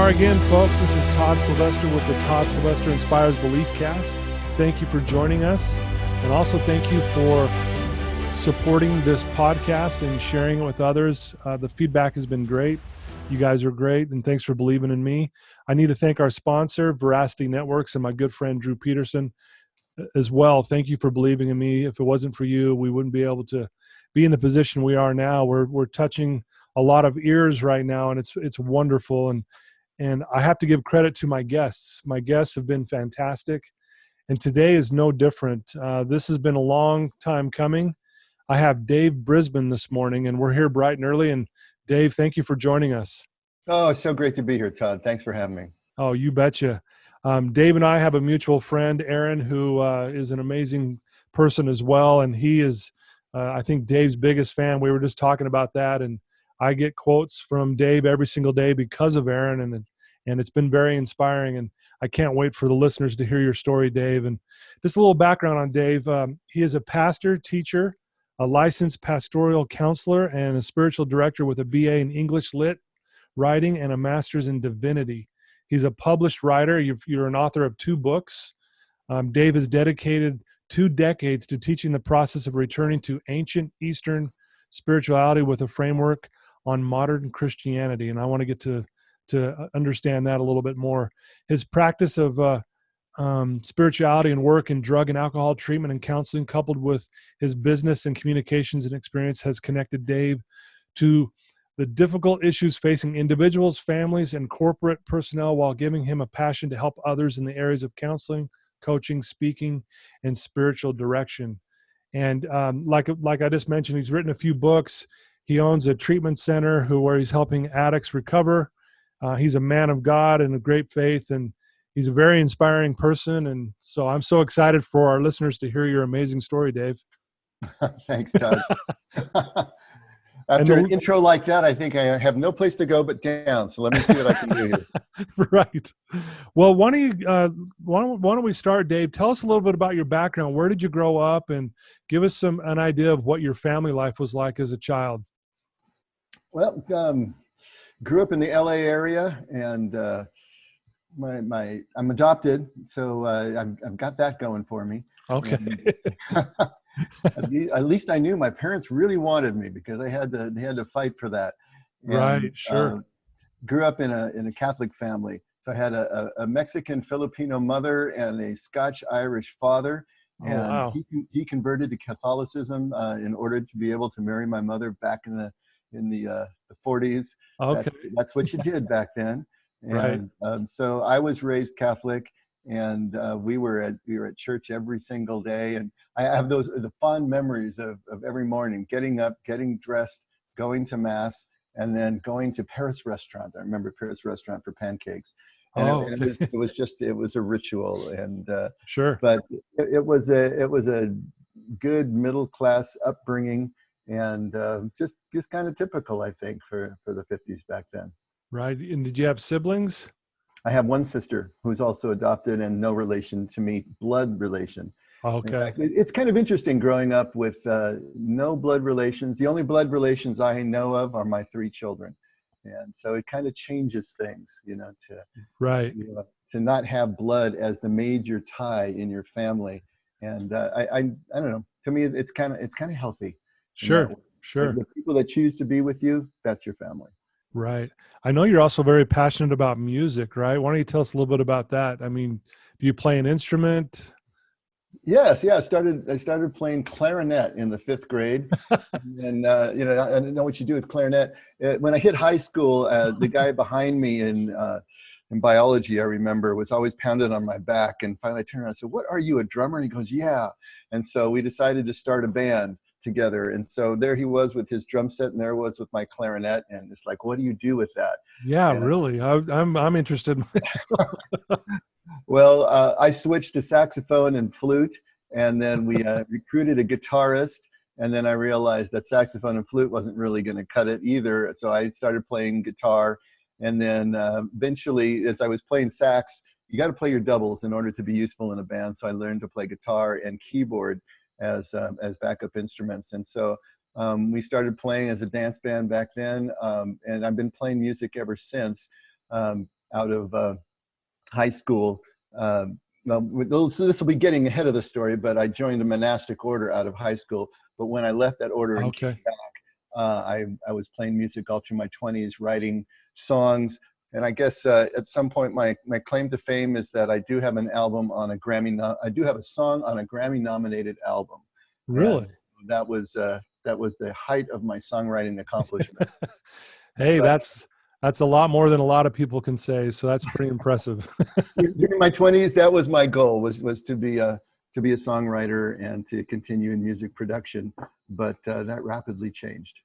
are again, folks. This is Todd Sylvester with the Todd Sylvester Inspires Belief Cast. Thank you for joining us. And also thank you for supporting this podcast and sharing it with others. The feedback has been great. You guys are great, and thanks for believing in me. I need to thank our sponsor, Veracity Networks, and my good friend, Drew Peterson, as well. Thank you for believing in me. If it wasn't for you, we wouldn't be able to be in the position we are now. We're touching a lot of ears right now, and it's wonderful. And I have to give credit to my guests. My guests have been fantastic, and today is no different. This has been a long time coming. I have Dave Brisbin this morning, and we're here bright and early. And Dave, thank you for joining us. Oh, it's so great to be here, Todd. Thanks for having me. Oh, you betcha. Dave and I have a mutual friend, Aaron, who is an amazing person as well, and he is, I think, Dave's biggest fan. We were just talking about that, and I get quotes from Dave every single day because of Aaron, and it's been very inspiring, and I can't wait for the listeners to hear your story, Dave. And just a little background on Dave. He is a pastor, teacher, a licensed pastoral counselor, and a spiritual director with a BA in English Lit writing and a master's in divinity. He's a published writer. You're an author of 2 books. Dave has dedicated 2 decades to teaching the process of returning to ancient Eastern spirituality with a framework on modern Christianity. And I want to get to understand that a little bit more. His practice of spirituality and work in drug and alcohol treatment and counseling, coupled with his business and communications and experience, has connected Dave to the difficult issues facing individuals, families, and corporate personnel, while giving him a passion to help others in the areas of counseling, coaching, speaking, and spiritual direction. And like I just mentioned, he's written a few books. He owns a treatment center where he's helping addicts recover. He's a man of God and a great faith, and he's a very inspiring person. And so I'm so excited for our listeners to hear your amazing story, Dave. Thanks, Todd. After an intro like that, I think I have no place to go but down. So let me see what I can do here. Right. Well, why don't we start, Dave? Tell us a little bit about your background. Where did you grow up, and give us an idea of what your family life was like as a child. Well, grew up in the LA area, and I'm adopted, so I've got that going for me. Okay. At least I knew my parents really wanted me, because they had to fight for that. And, right. Sure. Grew up in a Catholic family, so I had a Mexican Filipino mother and a Scotch-Irish father. And wow. he converted to Catholicism in order to be able to marry my mother back in the 40s. Okay. That's what you did back then. And right. So I was raised Catholic, and we were at church every single day. And I have the fond memories of every morning getting up, getting dressed, going to mass, and then going to Paris Restaurant. I remember Paris Restaurant for pancakes. And it was a ritual. And sure. But it was a good middle class upbringing, and just kind of typical, I think, for the 50s back then. Right. And did you have siblings? I have one sister who's also adopted and no relation to me, blood relation. Okay. It's kind of interesting growing up with no blood relations. The only blood relations I know of are my 3 children. And so it kind of changes things, to not have blood as the major tie in your family. And I don't know, to me, it's kind of healthy. Sure. The people that choose to be with you, that's your family. Right. I know you're also very passionate about music, right? Why don't you tell us a little bit about that? I mean, do you play an instrument? Yes. Yeah. I started playing clarinet in the 5th grade. And, I didn't know what you do with clarinet. When I hit high school, the guy behind me in biology, I remember, was always pounding on my back. And finally I turned around and said, "What are you, a drummer?" And he goes, "Yeah." And so we decided to start a band together. And so there he was with his drum set, and there I was with my clarinet. And it's like, what do you do with that? Yeah, really. I'm interested myself. Well, I switched to saxophone and flute, and then we recruited a guitarist. And then I realized that saxophone and flute wasn't really going to cut it either. So I started playing guitar. And then eventually, as I was playing sax, you got to play your doubles in order to be useful in a band. So I learned to play guitar and keyboard as backup instruments. And so we started playing as a dance band back then. And I've been playing music ever since. out of high school. So this will be getting ahead of the story, but I joined a monastic order out of high school. But when I left that order and came Okay. back, I was playing music all through my 20s, writing songs. And I guess at some point, my claim to fame is that I do have an album on a I do have a song on a Grammy-nominated album, and Really? that was the height of my songwriting accomplishment. Hey, But that's a lot more than a lot of people can say. So that's pretty impressive. during my 20s, that was my goal, was to be a songwriter and to continue in music production. But that rapidly changed.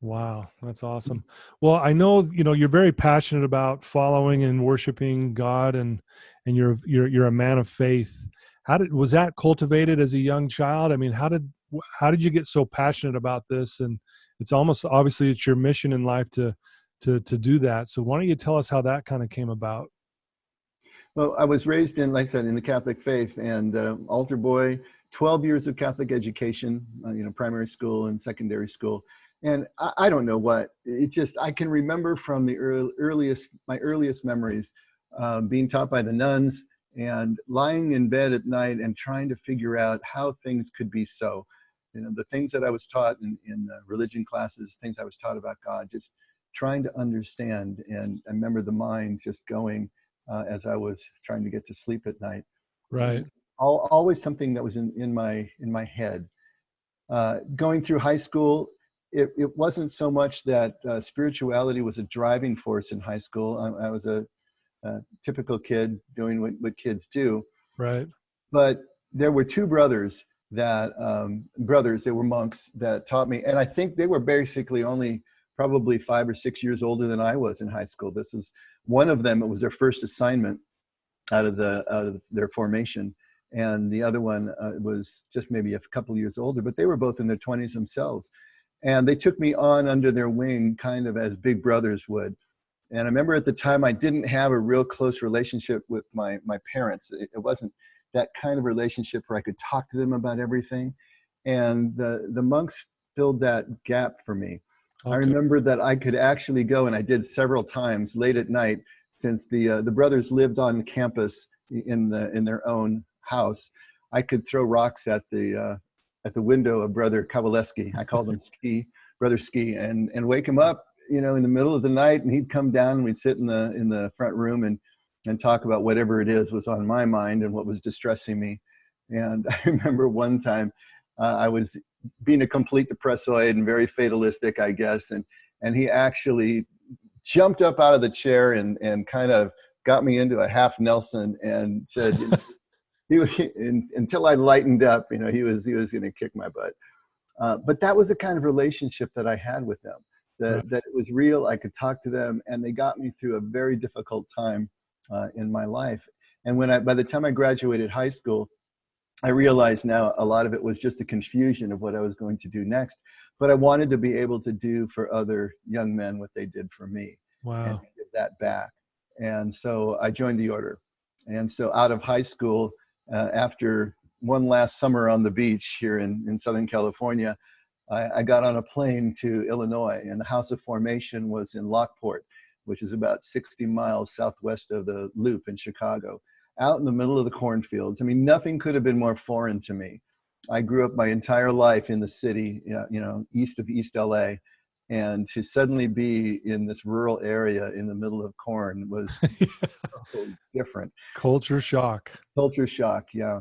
Wow, that's awesome. Well, I know, you're very passionate about following and worshiping God, and you're a man of faith. Was that cultivated as a young child? I mean, how did you get so passionate about this? And it's almost obviously it's your mission in life to do that. So why don't you tell us how that kind of came about? Well, I was raised in, like I said, in the Catholic faith, and altar boy, 12 years of Catholic education, primary school and secondary school. And I don't know what, I can remember from the my earliest memories, being taught by the nuns and lying in bed at night and trying to figure out how things could be so. The things that I was taught in religion classes, things I was taught about God, just trying to understand. And I remember the mind just going, as I was trying to get to sleep at night. Right. Always something that was in my head. Going through high school, it wasn't so much that spirituality was a driving force in high school. I was a typical kid doing what kids do. Right. But there were two brothers they were monks that taught me. And I think they were basically only probably 5 or 6 years older than I was in high school. This is one of them. It was their first assignment out of their formation. And the other one was just maybe a couple of years older, but they were both in their 20s themselves. And they took me on under their wing, kind of as big brothers would. And I remember at the time, I didn't have a real close relationship with my parents. It wasn't that kind of relationship where I could talk to them about everything. And the monks filled that gap for me. Okay. I remember that I could actually go, and I did several times late at night, since the brothers lived on campus in their own house. I could throw rocks at the window of Brother Kowaleski. I called him Brother Ski, and wake him up, in the middle of the night, and he'd come down and we'd sit in the front room and talk about whatever it was on my mind and what was distressing me. And I remember one time I was being a complete depressoid and very fatalistic, I guess, and he actually jumped up out of the chair and kind of got me into a half Nelson and said, until I lightened up, he was going to kick my butt. But that was the kind of relationship that I had with them, that it was real. I could talk to them, and they got me through a very difficult time in my life. And by the time I graduated high school, I realized now a lot of it was just a confusion of what I was going to do next. But I wanted to be able to do for other young men what they did for me. Wow. And give that back. And so I joined the order. And so out of high school, after one last summer on the beach here in Southern California, I got on a plane to Illinois, and the house of formation was in Lockport, which is about 60 miles southwest of the Loop in Chicago, out in the middle of the cornfields. I mean, nothing could have been more foreign to me. I grew up my entire life in the city, east of East LA, and to suddenly be in this rural area in the middle of corn was totally different. Culture shock. Culture shock, yeah.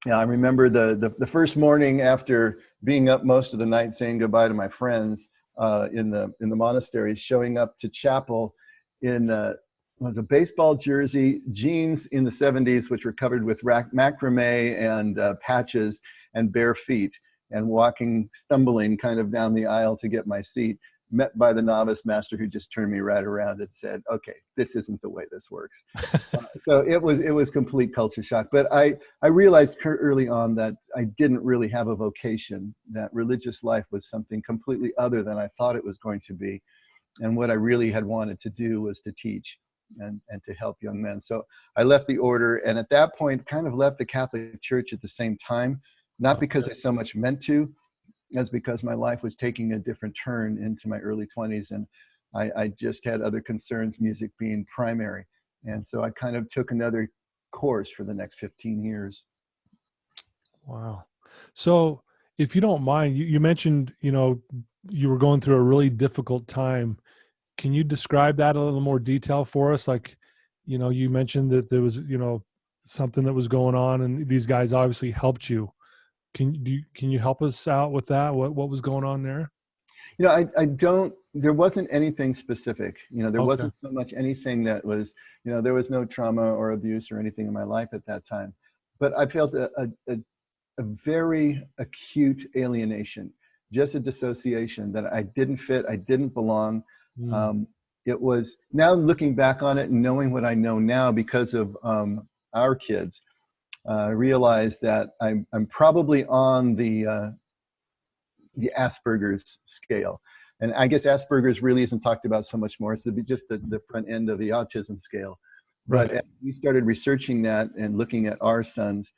Yeah, I remember the first morning after being up most of the night saying goodbye to my friends in the monastery, showing up to chapel in was a baseball jersey, jeans in the 70s, which were covered with macrame and patches, and bare feet, and stumbling kind of down the aisle to get my seat, met by the novice master, who just turned me right around and said, "Okay, this isn't the way this works." So it was complete culture shock. But I realized early on that I didn't really have a vocation, that religious life was something completely other than I thought it was going to be. And what I really had wanted to do was to teach and to help young men. So I left the order, and at that point kind of left the Catholic Church at the same time, not because I so much meant to, as because my life was taking a different turn into my early 20s, and I just had other concerns, music being primary. And so I kind of took another course for the next 15 years. Wow. So if you don't mind, you mentioned, you were going through a really difficult time. Can you describe that a little more detail for us? Like, you mentioned that there was, something that was going on, and these guys obviously helped you. Can you help us out with that? What was going on there? I don't, there wasn't anything specific, there Okay. wasn't so much anything that was, there was no trauma or abuse or anything in my life at that time. But I felt a very acute alienation, just a dissociation that I didn't fit, I didn't belong. Mm, Um, it was, now looking back on it and knowing what I know now because of our kids, I realized that I'm probably on the Asperger's scale. And I guess Asperger's really isn't talked about so much more. So just the front end of the autism scale. But right. as we started researching that and looking at our sons,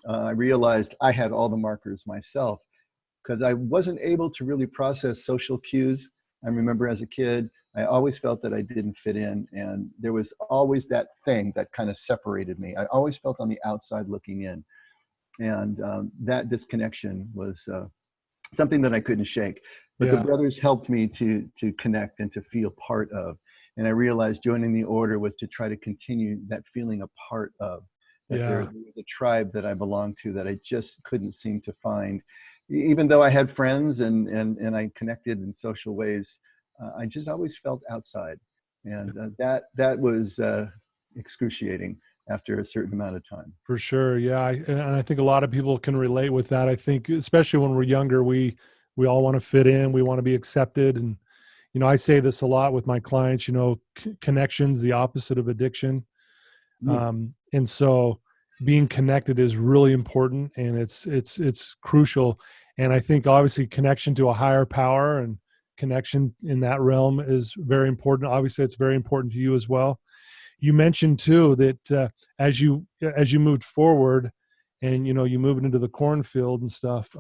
I realized I had all the markers myself because I wasn't able to really process social cues. I remember as a kid, I always felt that I didn't fit in. And there was always that thing that kind of separated me. I always felt on the outside looking in. And that disconnection was something that I couldn't shake. But the Yeah. brothers helped me to connect and to feel part of. And I realized joining the order was to try to continue that feeling a part of, that there Yeah. was a tribe that I belonged to that I just couldn't seem to find. Even though I had friends and I connected in social ways, I just always felt outside. And that was excruciating after a certain amount of time. For sure. Yeah. And I think a lot of people can relate with that. I think, especially when we're younger, we all want to fit in. We want to be accepted. And, I say this a lot with my clients, connection's the opposite of addiction. Mm. And so being connected is really important, and it's crucial. And I think obviously connection to a higher power and connection in that realm is very important. Obviously it's very important to you as well. You mentioned too that as you moved forward, and you moved into the cornfield and stuff,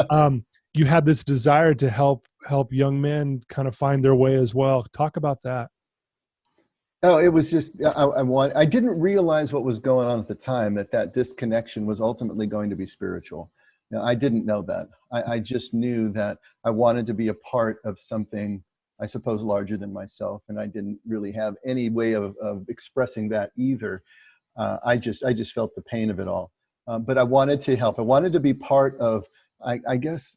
um, you had this desire to help young men kind of find their way as well. Talk about that. Oh, it was just I didn't realize what was going on at the time, that disconnection was ultimately going to be spiritual. I didn't know that. I just knew that I wanted to be a part of something, I suppose, larger than myself, and I didn't really have any way of expressing that either. I just felt the pain of it all, but I wanted to help. I wanted to be part of, I guess,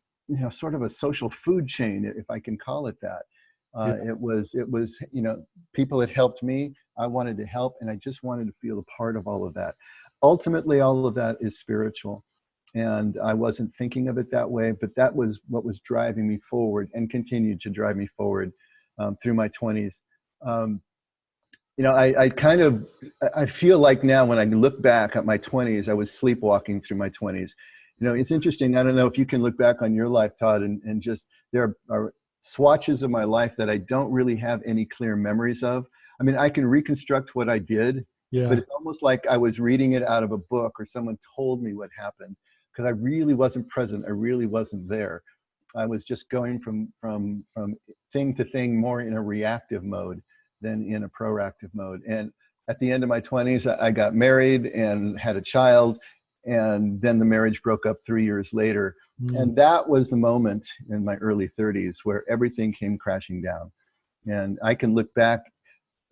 sort of a social food chain, if I can call it that. Yeah. It was people had helped me. I wanted to help, and I just wanted to feel a part of all of that. Ultimately, all of that is spiritual, and I wasn't thinking of it that way, but that was what was driving me forward and continued to drive me forward through my 20s. Um, I feel like now when I look back at my 20s, I was sleepwalking through my 20s. It's interesting. I don't know if you can look back on your life, Todd, and just there are swatches of my life that I don't really have any clear memories of. I mean, I can reconstruct what I did, but Yeah. it's almost like I was reading it out of a book or someone told me what happened because I really wasn't present. I really wasn't there. I was just going from thing to thing more in a reactive mode than in a proactive mode. And at the end of my 20s, I got married and had a child, and then the marriage broke up 3 years later. Mm. And that was the moment in my early 30s where everything came crashing down. And I can look back.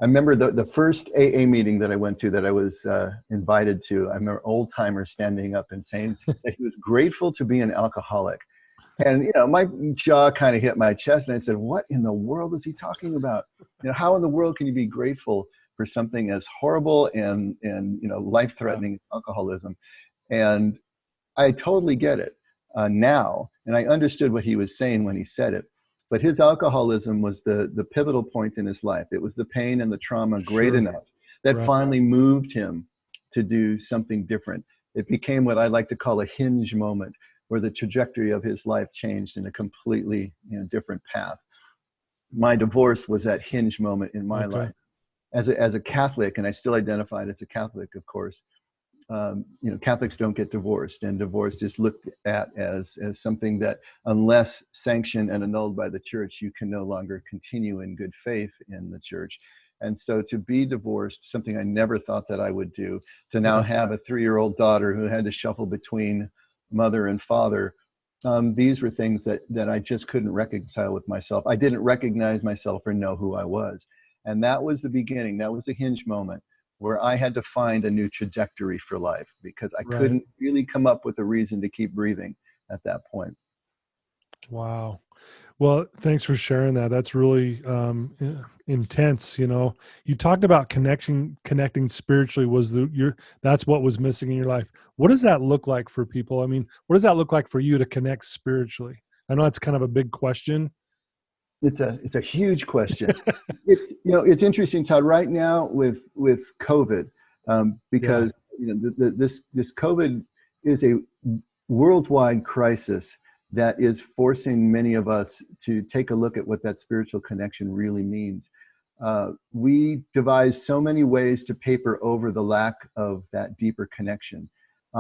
I remember the first AA meeting that I went to, that I was invited to. I remember old timer standing up and saying that he was grateful to be an alcoholic. And my jaw kind of hit my chest, and I said, "What in the world is he talking about? How in the world can you be grateful for something as horrible and Yeah. life-threatening as alcoholism?" And I totally get it now, and I understood what he was saying when he said it. But his alcoholism was the pivotal point in his life. It was the pain and the trauma great Sure. enough that Right. finally moved him to do something different. It became what I like to call a hinge moment, where the trajectory of his life changed in a completely different path. My divorce was that hinge moment in my Okay. life. As a Catholic, and I still identified as a Catholic, of course, Catholics don't get divorced, and divorce is looked at as something that, unless sanctioned and annulled by the church, you can no longer continue in good faith in the church. And so to be divorced, something I never thought that I would do, to now Yeah. have a 3-year-old daughter who had to shuffle between mother and father, these were things that I just couldn't reconcile with myself. I didn't recognize myself or know who I was. And that was the beginning. That was the hinge moment where I had to find a new trajectory for life, because I Right. couldn't really come up with a reason to keep breathing at that point. Wow. Well, thanks for sharing that. That's really intense. You talked about connecting spiritually was that's what was missing in your life. What does that look like for people? I mean, what does that look like for you to connect spiritually? I know it's kind of a big question. It's a huge question. It's interesting, Todd. Right now with COVID, Yeah. because this COVID is a worldwide crisis that is forcing many of us to take a look at what that spiritual connection really means. We devise so many ways to paper over the lack of that deeper connection.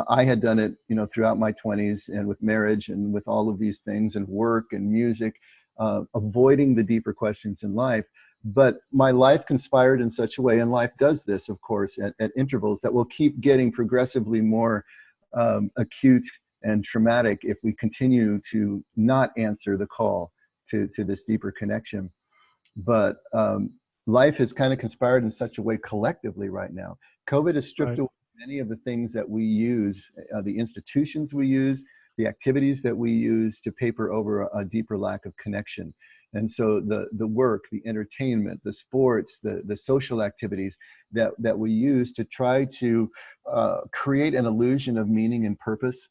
I had done it, throughout my 20s, and with marriage and with all of these things and work and music, avoiding the deeper questions in life. But my life conspired in such a way, and life does this, of course, at intervals, that will keep getting progressively more acute and traumatic if we continue to not answer the call to this deeper connection. But life has kind of conspired in such a way collectively right now. COVID has stripped Right. away many of the things that we use, the institutions we use, the activities that we use to paper over a deeper lack of connection. And so the work, the entertainment, the sports, the social activities that we use to try to create an illusion of meaning and purpose,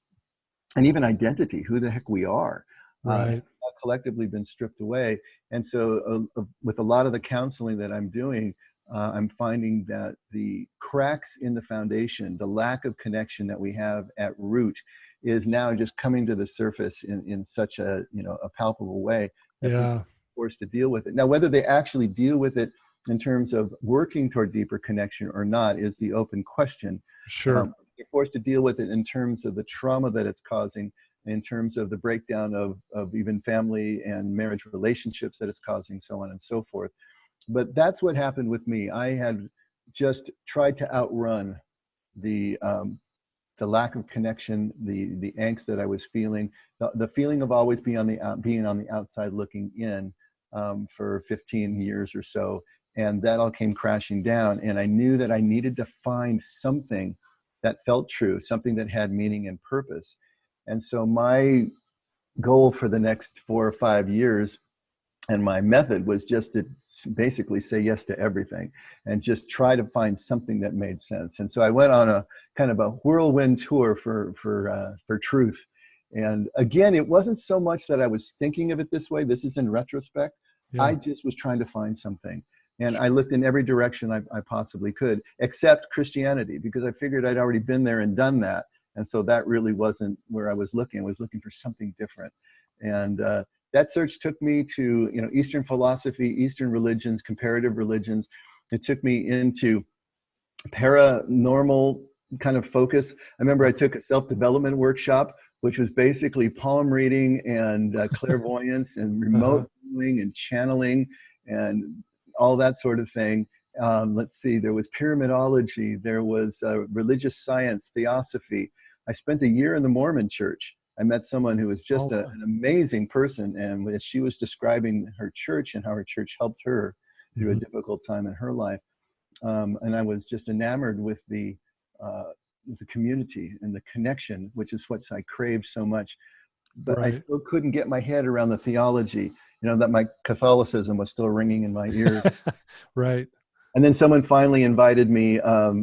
and even identity, who the heck we are, have Right. collectively been stripped away. And so with a lot of the counseling that I'm doing, I'm finding that the cracks in the foundation, the lack of connection that we have at root, is now just coming to the surface in such a palpable way that people Yeah. are forced to deal with it. Now, whether they actually deal with it in terms of working toward deeper connection or not is the open question. Sure. They're forced to deal with it in terms of the trauma that it's causing, in terms of the breakdown of even family and marriage relationships that it's causing, so on and so forth. But that's what happened with me. I had just tried to outrun the lack of connection, the angst that I was feeling, the feeling of always being on the outside looking in, for 15 years or so. And that all came crashing down. And I knew that I needed to find something that felt true, something that had meaning and purpose. And so my goal for the next 4 or 5 years, and my method, was just to basically say yes to everything and just try to find something that made sense. And so I went on a kind of a whirlwind tour for truth. And again, it wasn't so much that I was thinking of it this way. This is in retrospect. I Yeah. just was trying to find something. And I looked in every direction I possibly could, except Christianity, because I figured I'd already been there and done that. And so that really wasn't where I was looking. I was looking for something different. And that search took me to Eastern philosophy, Eastern religions, comparative religions. It took me into paranormal kind of focus. I remember I took a self-development workshop, which was basically palm reading and clairvoyance and Uh-huh. remote viewing and channeling and all that sort of thing. Let's see, there was pyramidology, there was religious science, theosophy. I spent a year in the Mormon church. I met someone who was just Oh, an amazing person, and as she was describing her church and how her church helped her through a mhm. difficult time in her life, and I was just enamored with the community and the connection, which is what I craved so much. But I Right. still couldn't get my head around the theology, that my Catholicism was still ringing in my ears. Right. And then someone finally invited me.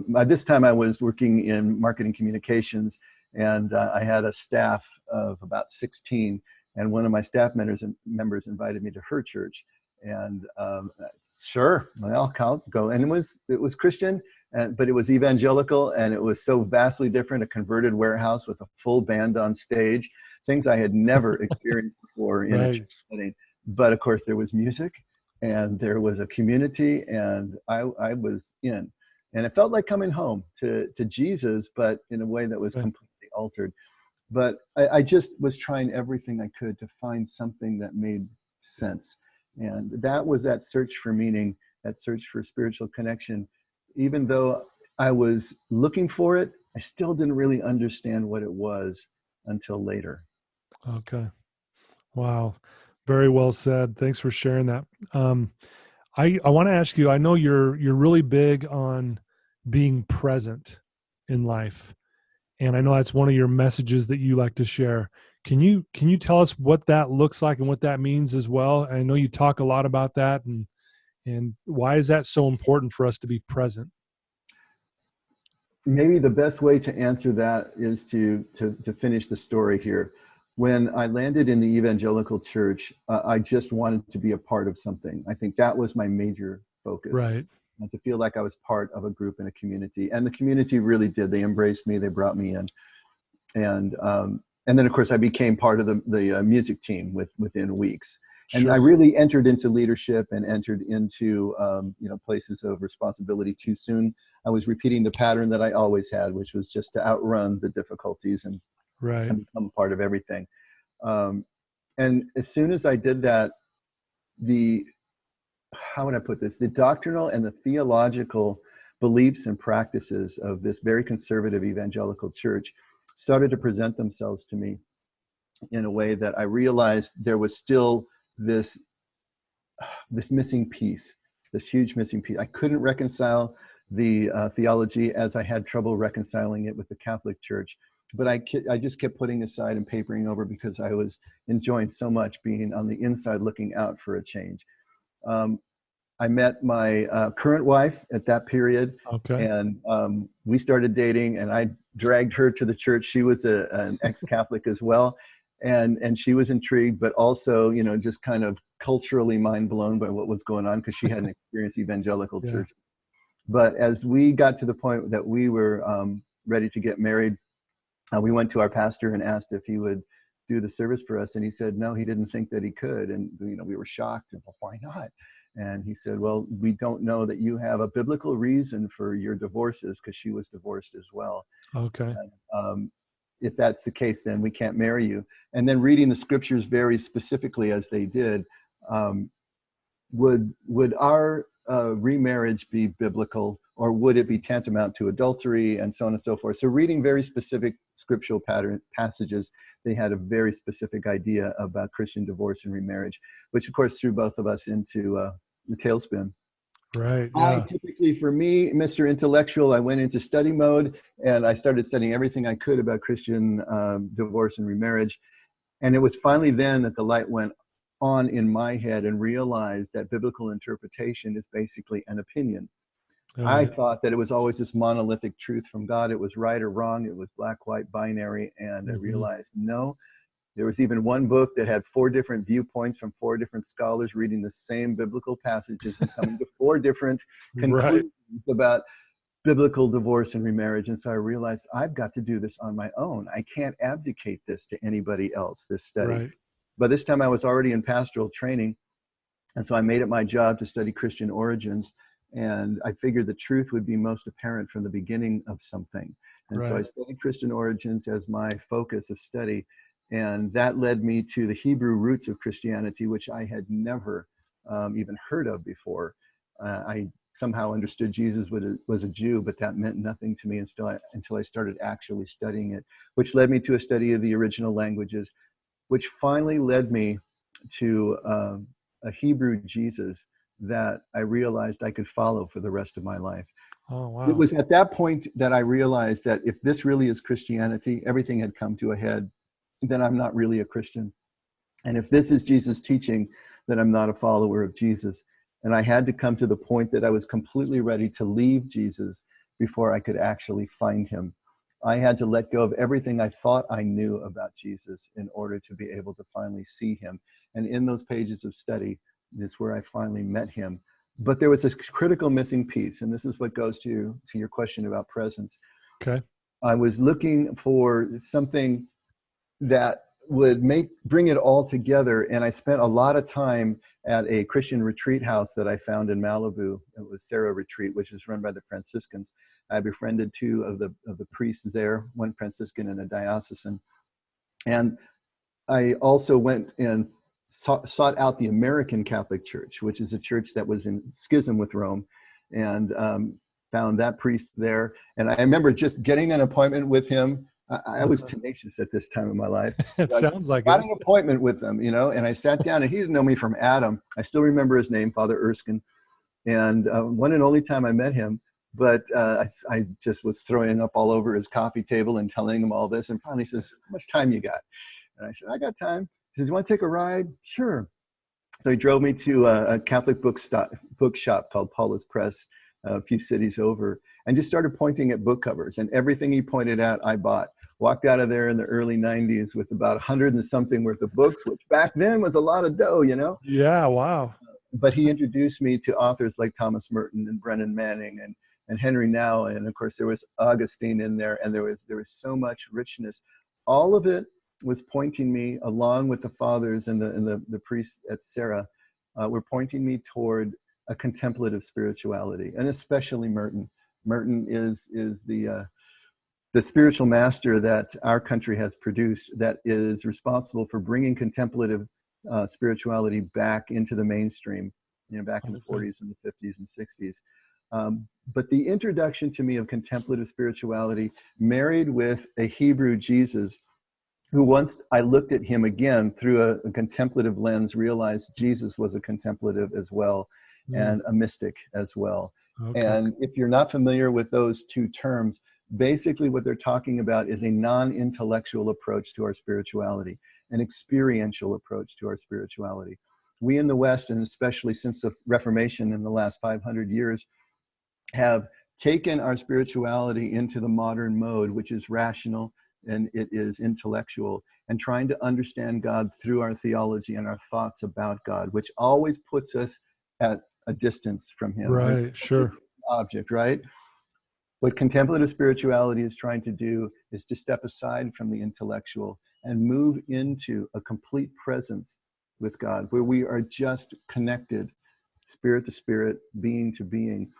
By this time, I was working in marketing communications, and I had a staff of about 16. And one of my staff members invited me to her church. And sure, well, I'll go. And it was Christian, but it was evangelical, and it was so vastly different. A converted warehouse with a full band on stage, things I had never experienced before in a church Right. setting. But of course, there was music, and there was a community, and I was in. And it felt like coming home to Jesus, but in a way that was Okay. completely altered. But I just was trying everything I could to find something that made sense. And that was that search for meaning. that search for spiritual connection, even though I was looking for it, I still didn't really understand what it was until later. Okay. Wow. Very well said. Thanks for sharing that. Um, I want to ask you, I know you're really big on being present in life. And I know that's one of your messages that you like to share. Can you tell us what that looks like and what that means as well? I know you talk a lot about that, and why is that so important for us to be present? Maybe the best way to answer that is to finish the story here. When I landed in the evangelical church, I just wanted to be a part of something. I think that was my major focus, Right. to feel like I was part of a group and a community. And the community really did. They embraced me. They brought me in. And then, of course, I became part of the music team within weeks. And I Sure. really entered into leadership and entered into places of responsibility too soon. I was repeating the pattern that I always had, which was just to outrun the difficulties Right. and become part of everything. Um, and as soon as I did that, the how would I put this? The doctrinal and the theological beliefs and practices of this very conservative evangelical church started to present themselves to me in a way that I realized there was still this missing piece, this huge missing piece. I couldn't reconcile the theology as I had trouble reconciling it with the Catholic Church. But I just kept putting aside and papering over because I was enjoying so much being on the inside looking out for a change. Um, I met my current wife at that period, Okay. and we started dating, and I dragged her to the church. She was an ex-Catholic as well, and she was intrigued, but also, just kind of culturally mind blown by what was going on because she hadn't experienced evangelical Yeah. church. But as we got to the point that we were ready to get married, we went to our pastor and asked if he would do the service for us, and he said no, he didn't think that he could. And we were shocked, and well, why not? And he said, well, we don't know that you have a biblical reason for your divorces, because she was divorced as well. Okay. And, if that's the case, then we can't marry you. And then reading the scriptures very specifically as they did, um, would our remarriage be biblical, or would it be tantamount to adultery, and so on and so forth? So reading very specific scriptural passages, they had a very specific idea about Christian divorce and remarriage, which of course threw both of us into the tailspin. Right. I Yeah. typically, for me, Mr. Intellectual, I went into study mode and I started studying everything I could about Christian divorce and remarriage. And it was finally then that the light went on in my head and realized that biblical interpretation is basically an opinion. All I right. thought that it was always this monolithic truth from God. It was right or wrong. It was black, white, binary. And I Hmm. realized, no, there was even one book that had 4 different viewpoints from 4 different scholars reading the same biblical passages and coming to 4 different Right. conclusions about biblical divorce and remarriage. And so I realized I've got to do this on my own. I can't abdicate this to anybody else, this study. Right. By this time, I was already in pastoral training. And so I made it my job to study Christian origins. And I figured the truth would be most apparent from the beginning of something. And so I Right. studied Christian origins as my focus of study. And that led me to the Hebrew roots of Christianity, which I had never even heard of before. I somehow understood Jesus was a Jew, but that meant nothing to me until I started actually studying it, which led me to a study of the original languages, which finally led me to a Hebrew Jesus that I realized I could follow for the rest of my life. Oh, It wow. was at that point that I realized that if this really is Christianity, everything had come to a head, then I'm not really a Christian. And if this is Jesus' teaching, then I'm not a follower of Jesus. And I had to come to the point that I was completely ready to leave Jesus before I could actually find him. I had to let go of everything I thought I knew about Jesus in order to be able to finally see him. And in those pages of study is where I finally met him. But there was this critical missing piece, and this is what goes to your question about presence. Okay. I was looking for something that would bring it all together. And I spent a lot of time at a Christian retreat house that I found in Malibu. It was Sarah Retreat, which is run by the Franciscans. I befriended 2 of the priests there, one Franciscan and a diocesan. And I also went and sought out the American Catholic Church, which is a church that was in schism with Rome, and found that priest there. And I remember just getting an appointment with him. I was tenacious at this time in my life. It I sounds like got it. an appointment with them, and I sat down, and he didn't know me from Adam. I still remember his name, Father Erskine. And one and only time I met him, but I just was throwing up all over his coffee table and telling him all this. And finally he says, "How much time you got?" And I said, "I got time." He says, "You want to take a ride?" "Sure." So he drove me to a Catholic bookshop called Paula's Press, a few cities over, and just started pointing at book covers. And everything he pointed at, I bought. Walked out of there in the early 90s with about 100 and something worth of books, which back then was a lot of dough, Yeah, wow. But he introduced me to authors like Thomas Merton and Brennan Manning and Henry Now. And of course, there was Augustine in there, and there was so much richness. All of it was pointing me, along with the fathers and the priests at Sarah, were pointing me toward a contemplative spirituality, and especially Merton. Merton is the spiritual master that our country has produced, that is responsible for bringing contemplative spirituality back into the mainstream, back in the 40s and the 50s and 60s. But the introduction to me of contemplative spirituality, married with a Hebrew Jesus, who once I looked at him again through a contemplative lens, realized Jesus was a contemplative as well, and a mystic as well. Okay. And if you're not familiar with those two terms, basically what they're talking about is a non-intellectual approach to our spirituality, an experiential approach to our spirituality. We in the West, and especially since the Reformation in the last 500 years, have taken our spirituality into the modern mode, which is rational and it is intellectual, and trying to understand God through our theology and our thoughts about God, which always puts us at a distance from him. Right, sure. Object, right? What contemplative spirituality is trying to do is to step aside from the intellectual and move into a complete presence with God, where we are just connected, spirit to spirit, being to being.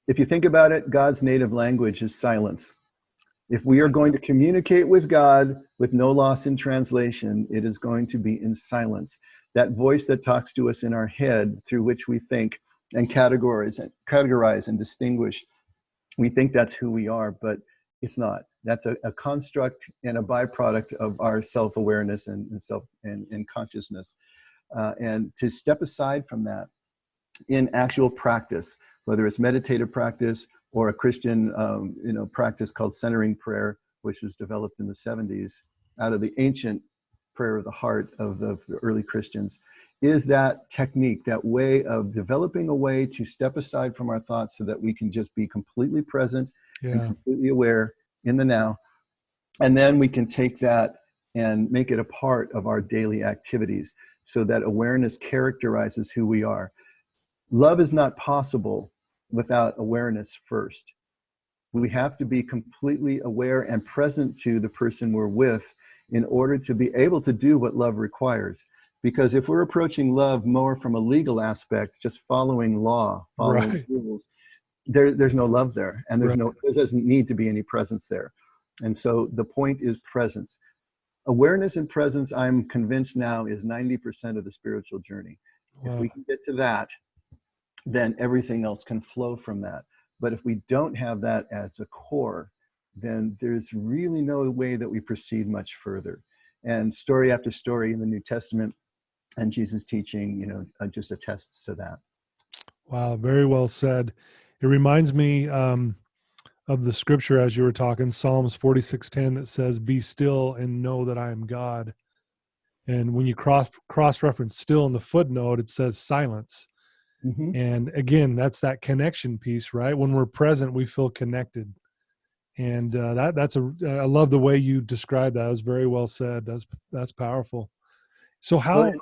If you think about it, God's native language is silence. If we are going to communicate with God with no loss in translation, it is going to be in silence. That voice that talks to us in our head, through which we think and categorize and distinguish, we think that's who we are, but it's not. That's a construct and a byproduct of our self-awareness and consciousness. And to step aside from that in actual practice, whether it's meditative practice or a Christian practice called centering prayer, which was developed in the 70s out of the ancient prayer of the heart of the early Christians, is that technique, that way of developing a way to step aside from our thoughts so that we can just be completely present and completely aware in the now. And then we can take that and make it a part of our daily activities so that awareness characterizes who we are. Love is not possible without awareness first. We have to be completely aware and present to the person we're with in order to be able to do what love requires. Because if we're approaching love more from a legal aspect, just following law, following rules, there's no love there, and there doesn't need to be any presence there. And so the point is presence. Awareness and presence, I'm convinced now, is 90% of the spiritual journey. If we can get to that, then everything else can flow from that. But if we don't have that as a core, then there's really no way that we proceed much further. And story after story in the New Testament and Jesus' teaching, just attests to that. Wow, very well said. It reminds me of the scripture as you were talking, Psalms 46:10, that says, "Be still and know that I am God." And when you cross-reference still in the footnote, it says silence. Mm-hmm. And again, that's that connection piece, right? When we're present, we feel connected. And I love the way you described that. It was very well said. That's powerful. So how?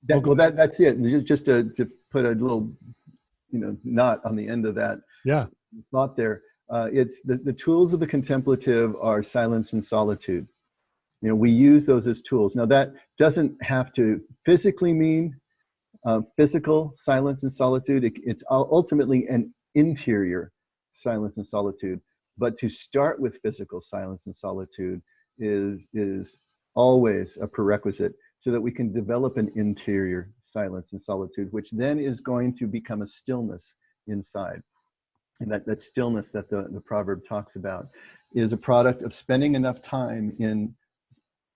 That's it. Just to put a little, knot on the end of that thought there. It's the tools of the contemplative are silence and solitude. We use those as tools. Now that doesn't have to physically mean physical silence and solitude. It's ultimately an interior silence and solitude. But to start with physical silence and solitude is always a prerequisite so that we can develop an interior silence and solitude, which then is going to become a stillness inside. And that stillness that the proverb talks about is a product of spending enough time in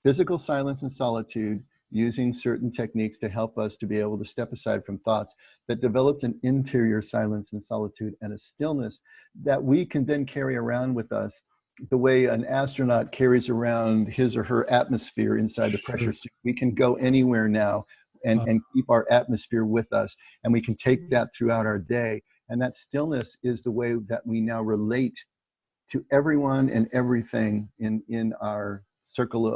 physical silence and solitude, using certain techniques to help us to be able to step aside from thoughts, that develops an interior silence and solitude and a stillness that we can then carry around with us the way an astronaut carries around his or her atmosphere inside the pressure suit. We can go anywhere now and keep our atmosphere with us, and we can take that throughout our day. And that stillness is the way that we now relate to everyone and everything in our circle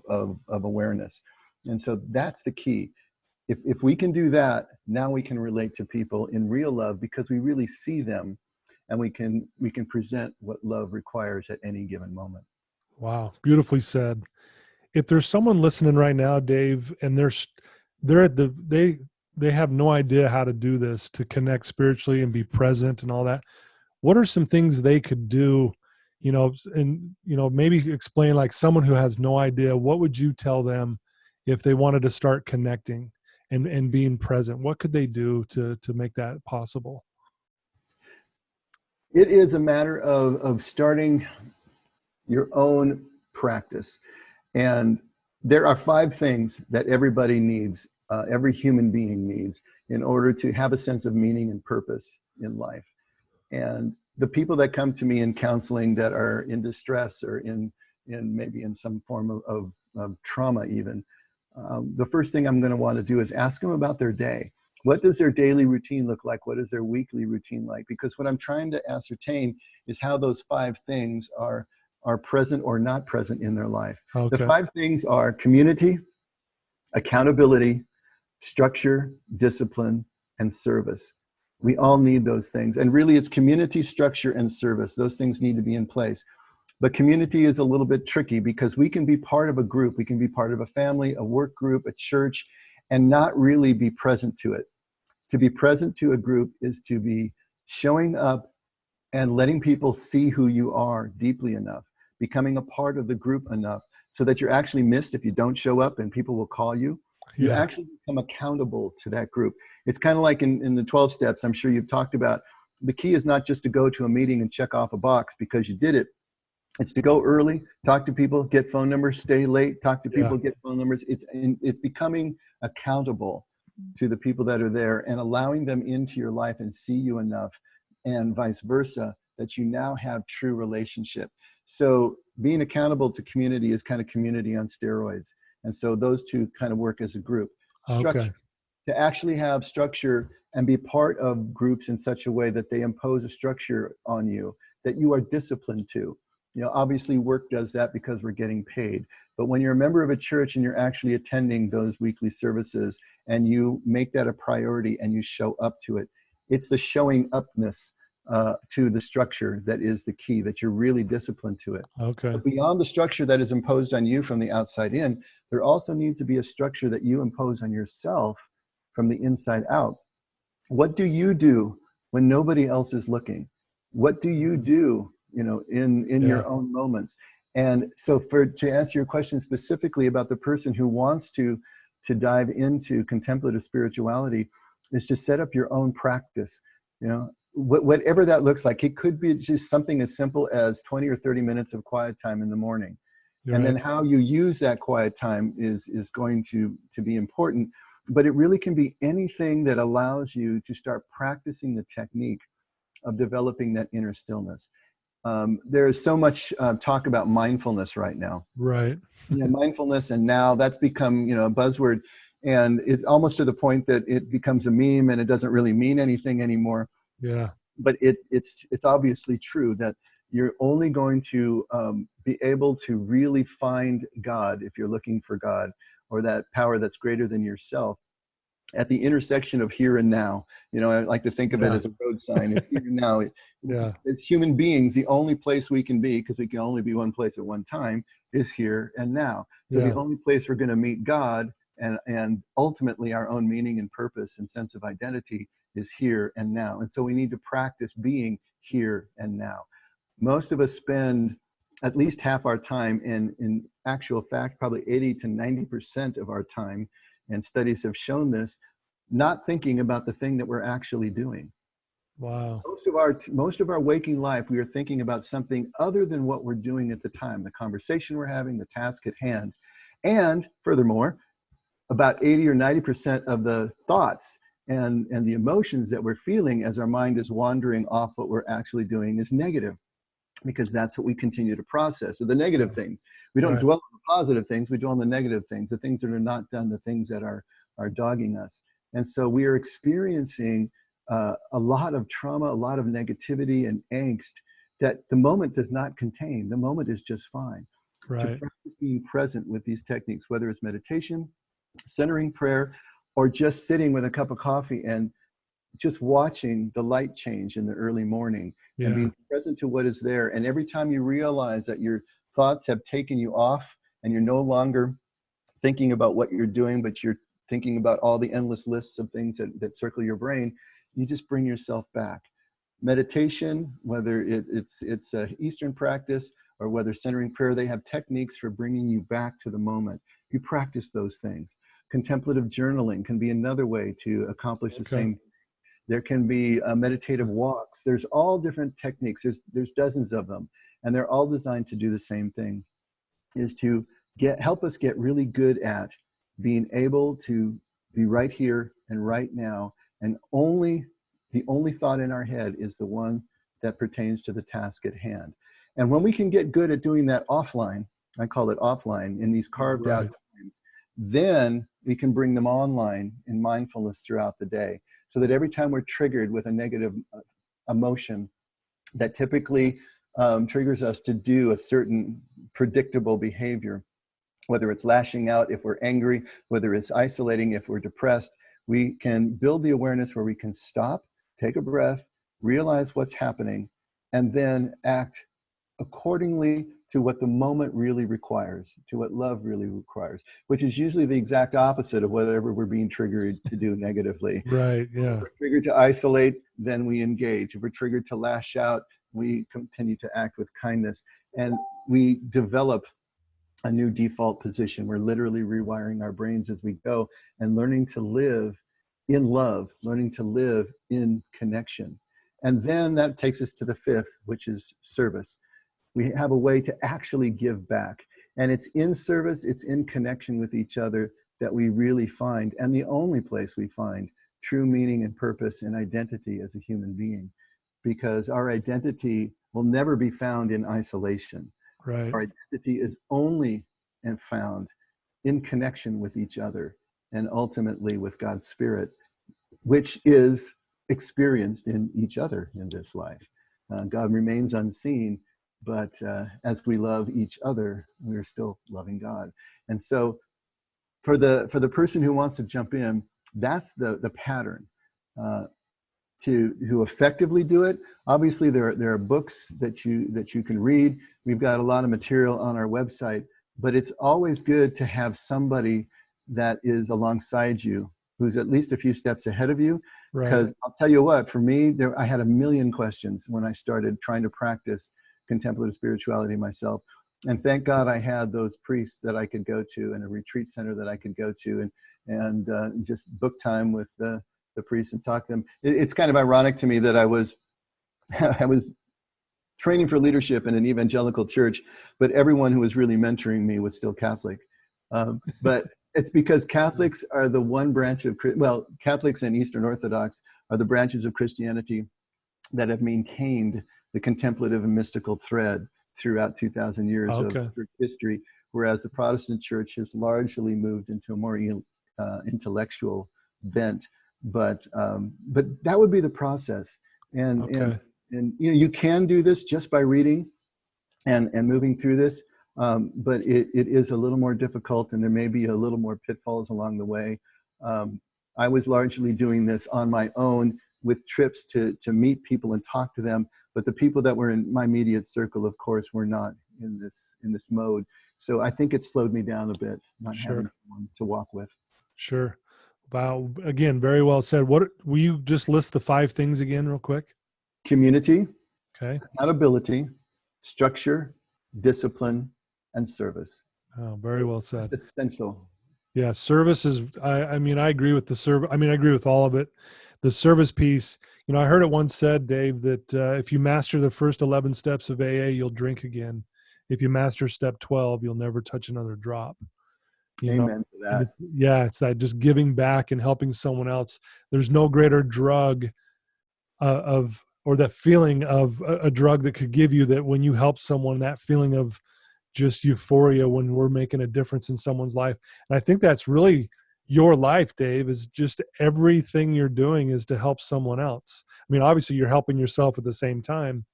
of awareness. And so that's the key. If we can do that, now we can relate to people in real love, because we really see them, and we can present what love requires at any given moment. Wow, beautifully said. If there's someone listening right now, Dave, and they're at they have no idea how to do this, to connect spiritually and be present and all that, what are some things they could do? And maybe explain, like, someone who has no idea, what would you tell them if they wanted to start connecting and being present? What could they do to make that possible? It is a matter of starting your own practice. And there are 5 things that everybody needs, every human being needs, in order to have a sense of meaning and purpose in life. And the people that come to me in counseling that are in distress, or in maybe in some form of trauma even, the first thing I'm going to want to do is ask them about their day. What does their daily routine look like? What is their weekly routine like? Because what I'm trying to ascertain is how those 5 things are present or not present in their life. Okay. The 5 things are community, accountability, structure, discipline, and service. We all need those things. And really, it's community, structure, and service. Those things need to be in place. But community is a little bit tricky, because we can be part of a group. We can be part of a family, a work group, a church, and not really be present to it. To be present to a group is to be showing up and letting people see who you are deeply enough, becoming a part of the group enough so that you're actually missed if you don't show up, and people will call you. You actually become accountable to that group. It's kind of like in the 12 steps, I'm sure you've talked about. The key is not just to go to a meeting and check off a box because you did it. It's to go early, talk to people, get phone numbers, stay late, talk to people, get phone numbers. It's becoming accountable to the people that are there, and allowing them into your life and see you enough, and vice versa, that you now have true relationship. So being accountable to community is kind of community on steroids. And so those two kind of work as a group. Structure. Okay. To actually have structure and be part of groups in such a way that they impose a structure on you that you are disciplined to. Obviously work does that because we're getting paid. But when you're a member of a church and you're actually attending those weekly services, and you make that a priority and you show up to it, it's the showing upness to the structure that is the key, that you're really disciplined to it. Okay. But beyond the structure that is imposed on you from the outside in, there also needs to be a structure that you impose on yourself from the inside out. What do you do when nobody else is looking? What do you do, in your own moments? And so to answer your question specifically about the person who wants to dive into contemplative spirituality, is to set up your own practice, whatever that looks like. It could be just something as simple as 20 or 30 minutes of quiet time in the morning. And then how you use that quiet time is going to be important. But it really can be anything that allows you to start practicing the technique of developing that inner stillness. There is so much talk about mindfulness right now. Right. Mindfulness, and now that's become, a buzzword. And it's almost to the point that it becomes a meme and it doesn't really mean anything anymore. Yeah. But it's obviously true that you're only going to be able to really find God, if you're looking for God, or that power that's greater than yourself, at the intersection of here and now. I like to think of it as a road sign. If here and now, as human beings, the only place we can be, because we can only be one place at one time, is here and now. So the only place we're going to meet God and ultimately our own meaning and purpose and sense of identity is here and now. And so we need to practice being here and now. Most of us spend at least half our time, and in actual fact, probably 80 to 90% of our time, and studies have shown this, not thinking about the thing that we're actually doing. Wow. Most of our waking life, we are thinking about something other than what we're doing at the time, the conversation we're having, the task at hand. And furthermore, about 80 or 90% of the thoughts and the emotions that we're feeling as our mind is wandering off what we're actually doing is negative, because that's what we continue to process. So the negative things, we don't dwell on the positive things, we dwell on the negative things, the things that are not done, the things that are dogging us. And so we are experiencing a lot of trauma, a lot of negativity and angst that the moment does not contain. The moment is just fine. Right. To practice being present with these techniques, whether it's meditation, centering prayer, or just sitting with a cup of coffee and just watching the light change in the early morning, and being present to what is there. And every time you realize that your thoughts have taken you off and you're no longer thinking about what you're doing, but you're thinking about all the endless lists of things that circle your brain, you just bring yourself back. Meditation, whether it's a Eastern practice or whether centering prayer, they have techniques for bringing you back to the moment. You practice those things. Contemplative journaling can be another way to accomplish the same. There can be meditative walks. There's all different techniques. There's dozens of them, and they're all designed to do the same thing, is to help us get really good at being able to be right here and right now, and the only thought in our head is the one that pertains to the task at hand. And when we can get good at doing that offline, I call it offline, in these carved out times, then we can bring them online in mindfulness throughout the day, so that every time we're triggered with a negative emotion that typically triggers us to do a certain predictable behavior, whether it's lashing out if we're angry, whether it's isolating if we're depressed, we can build the awareness where we can stop, take a breath, realize what's happening, and then act accordingly to what the moment really requires, to what love really requires, which is usually the exact opposite of whatever we're being triggered to do negatively. Right, yeah. If we're triggered to isolate, then we engage. If we're triggered to lash out, we continue to act with kindness. And we develop a new default position. We're literally rewiring our brains as we go and learning to live in love, learning to live in connection. And then that takes us to the fifth, which is service. We have a way to actually give back. And it's in service, it's in connection with each other that we really find, and the only place we find, true meaning and purpose and identity as a human being. Because our identity will never be found in isolation. Right. Our identity is only and found in connection with each other, and ultimately with God's Spirit, which is experienced in each other in this life. God remains unseen, but as we love each other, we're still loving God. And so for the person who wants to jump in, that's the pattern. To effectively do it, obviously there are books that you can read. We've got a lot of material on our website, but it's always good to have somebody that is alongside you, who's at least a few steps ahead of you. Because I'll tell you what, for me, I had a million questions when I started trying to practice contemplative spirituality myself. And thank God I had those priests that I could go to, and a retreat center that I could go to, and just book time with the priests and talk to them. It's kind of ironic to me that I was training for leadership in an evangelical church, but everyone who was really mentoring me was still Catholic. But it's because Catholics are the one branch of, well, Catholics and Eastern Orthodox are the branches of Christianity that have maintained the contemplative and mystical thread throughout 2,000 years of church history, whereas the Protestant church has largely moved into a more intellectual bent. But that would be the process. And you know, you can do this just by reading and moving through this, but it is a little more difficult, and there may be a little more pitfalls along the way. I was largely doing this on my own, with trips to meet people and talk to them, but the people that were in my immediate circle, of course, were not in this mode. So I think it slowed me down a bit, not having someone to walk with. Sure. Wow. Again, very well said. What will you just list the 5 things again real quick? Community, Okay. accountability, structure, discipline, and service. Oh, very well said. It's essential. Yeah, service is. I mean, I agree with the service. I mean, I agree with all of it. The service piece. You know, I heard it once said, Dave, that if you master the first 11 steps of AA, you'll drink again. If you master step 12, you'll never touch another drop. You know, Amen to and that. yeah, it's that just giving back and helping someone else. There's no greater drug of or that feeling of a drug that could give you that when you help someone, that feeling of just euphoria when we're making a difference in someone's life. And I think that's really your life, Dave, is just everything you're doing is to help someone else. I mean, obviously you're helping yourself at the same time,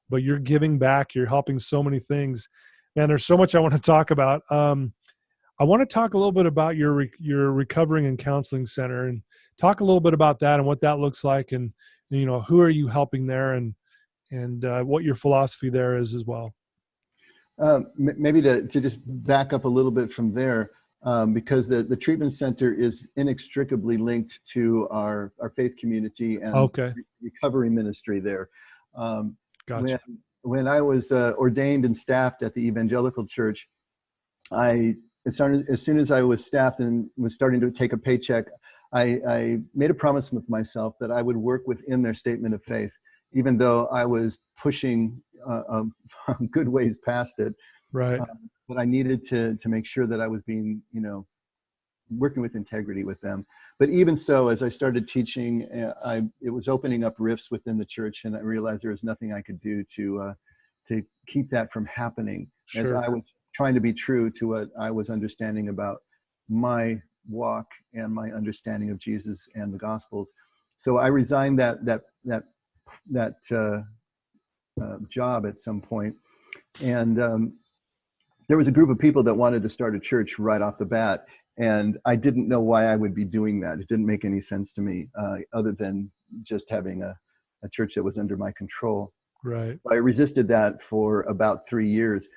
but you're giving back, you're helping so many things. Man, there's so much I want to talk about. I want to talk a little bit about your recovering and counseling center, and talk a little bit about that and what that looks like, and you know, who are you helping there, and what your philosophy there is as well. Maybe to just back up a little bit from there, because the treatment center is inextricably linked to our faith community and Okay, recovery ministry there. gotcha. When I was ordained and staffed at the evangelical church, as soon as I was staffed and was starting to take a paycheck, I made a promise with myself that I would work within their statement of faith, even though I was pushing good ways past it. Right. But I needed to make sure that I was being, working with integrity with them. But even so, as I started teaching, it was opening up rifts within the church, and I realized there was nothing I could do to keep that from happening. Sure. As I was trying to be true to what I was understanding about my walk and my understanding of Jesus and the Gospels. So I resigned that job at some point, and there was a group of people that wanted to start a church right off the bat, and I didn't know why I would be doing that. It didn't make any sense to me, other than just having a church that was under my control. Right. I resisted that for about 3 years.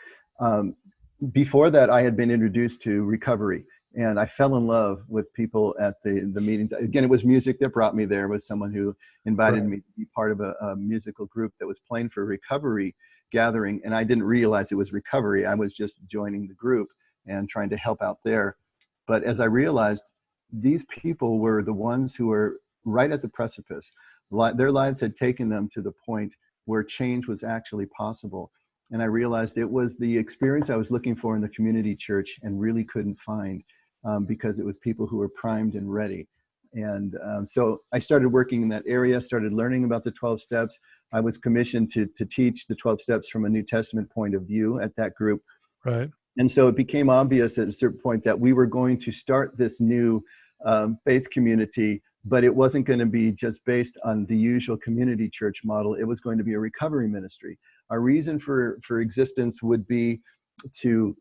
Before that, I had been introduced to recovery, and I fell in love with people at the meetings. Again, it was music that brought me there. It was someone who invited Right. me to be part of a musical group that was playing for a recovery gathering, and I didn't realize it was recovery. I was just joining the group and trying to help out there. But as I realized, these people were the ones who were right at the precipice. Their lives had taken them to the point where change was actually possible. And I realized it was the experience I was looking for in the community church and really couldn't find, because it was people who were primed and ready. And so I started working in that area, started learning about the 12 steps. I was commissioned to teach the 12 steps from a New Testament point of view at that group. Right. And so it became obvious at a certain point that we were going to start this new faith community, but it wasn't going to be just based on the usual community church model. It was going to be a recovery ministry. Our reason for existence would be to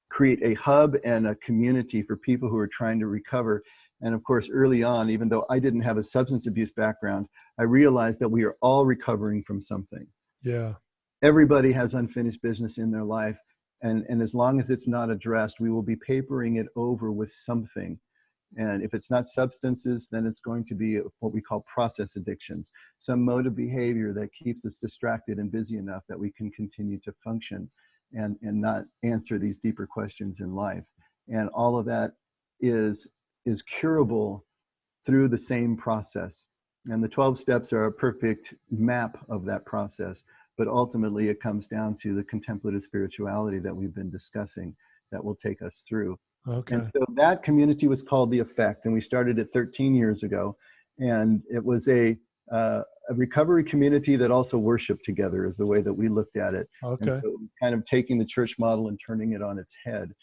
create a hub and a community for people who are trying to recover. And of course, early on, even though I didn't have a substance abuse background, I realized that we are all recovering from something. Yeah. Everybody has unfinished business in their life. And as long as it's not addressed, we will be papering it over with something. And if it's not substances, then it's going to be what we call process addictions, some mode of behavior that keeps us distracted and busy enough that we can continue to function and not answer these deeper questions in life. And all of that is curable through the same process. And the 12 steps are a perfect map of that process. But ultimately, it comes down to the contemplative spirituality that we've been discussing that will take us through. Okay. And so that community was called The Effect, and we started it 13 years ago. And it was a recovery community that also worshiped together, is the way that we looked at it. Okay. And so it was kind of taking the church model and turning it on its head.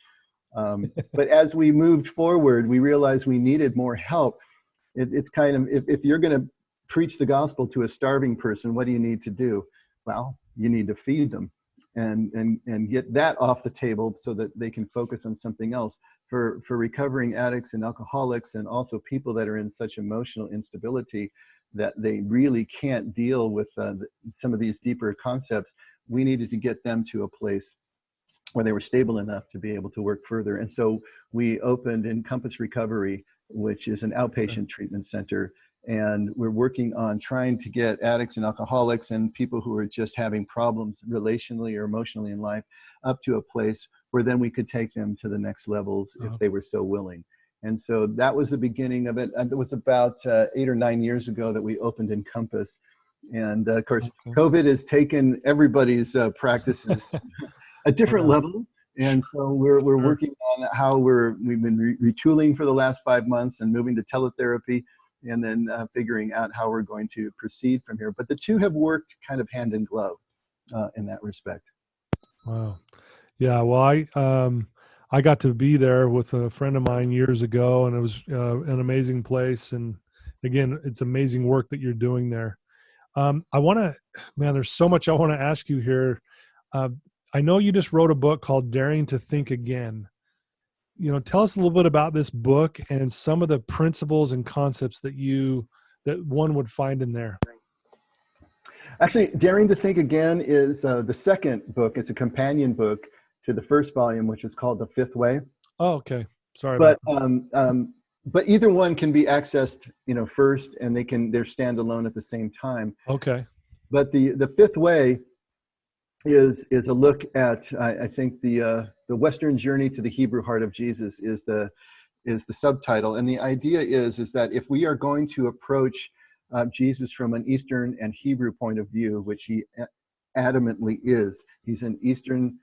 But as we moved forward, we realized we needed more help. It's kind of, if you're going to preach the gospel to a starving person, what do you need to do? Well, you need to feed them and get that off the table so that they can focus on something else. For recovering addicts and alcoholics, and also people that are in such emotional instability that they really can't deal with some of these deeper concepts, we needed to get them to a place where they were stable enough to be able to work further. And so we opened Encompass Recovery, which is an outpatient treatment center. And we're working on trying to get addicts and alcoholics and people who are just having problems relationally or emotionally in life up to a place where then we could take them to the next levels if they were so willing. And so that was the beginning of it. And it was about 8 or 9 years ago that we opened Encompass. And of course, COVID has taken everybody's practices to a different level. And so we're working on how we've been retooling for the last 5 months and moving to teletherapy, and then figuring out how we're going to proceed from here. But the two have worked kind of hand in glove in that respect. Wow. Yeah. Well, I got to be there with a friend of mine years ago, and it was an amazing place. And again, it's amazing work that you're doing there. I want to, man, there's so much I want to ask you here. I know you just wrote a book called Daring to Think Again. You know, tell us a little bit about this book and some of the principles and concepts that one would find in there. Actually, Daring to Think Again is the second book. It's a companion book to the first volume, which is called The Fifth Way. Oh, okay. Sorry but about that. But either one can be accessed, first, and they're standalone at the same time. Okay. But the Fifth Way is a look at, I think the Western journey to the Hebrew heart of Jesus is the subtitle, and the idea is that if we are going to approach Jesus from an Eastern and Hebrew point of view, which he adamantly is, he's an Eastern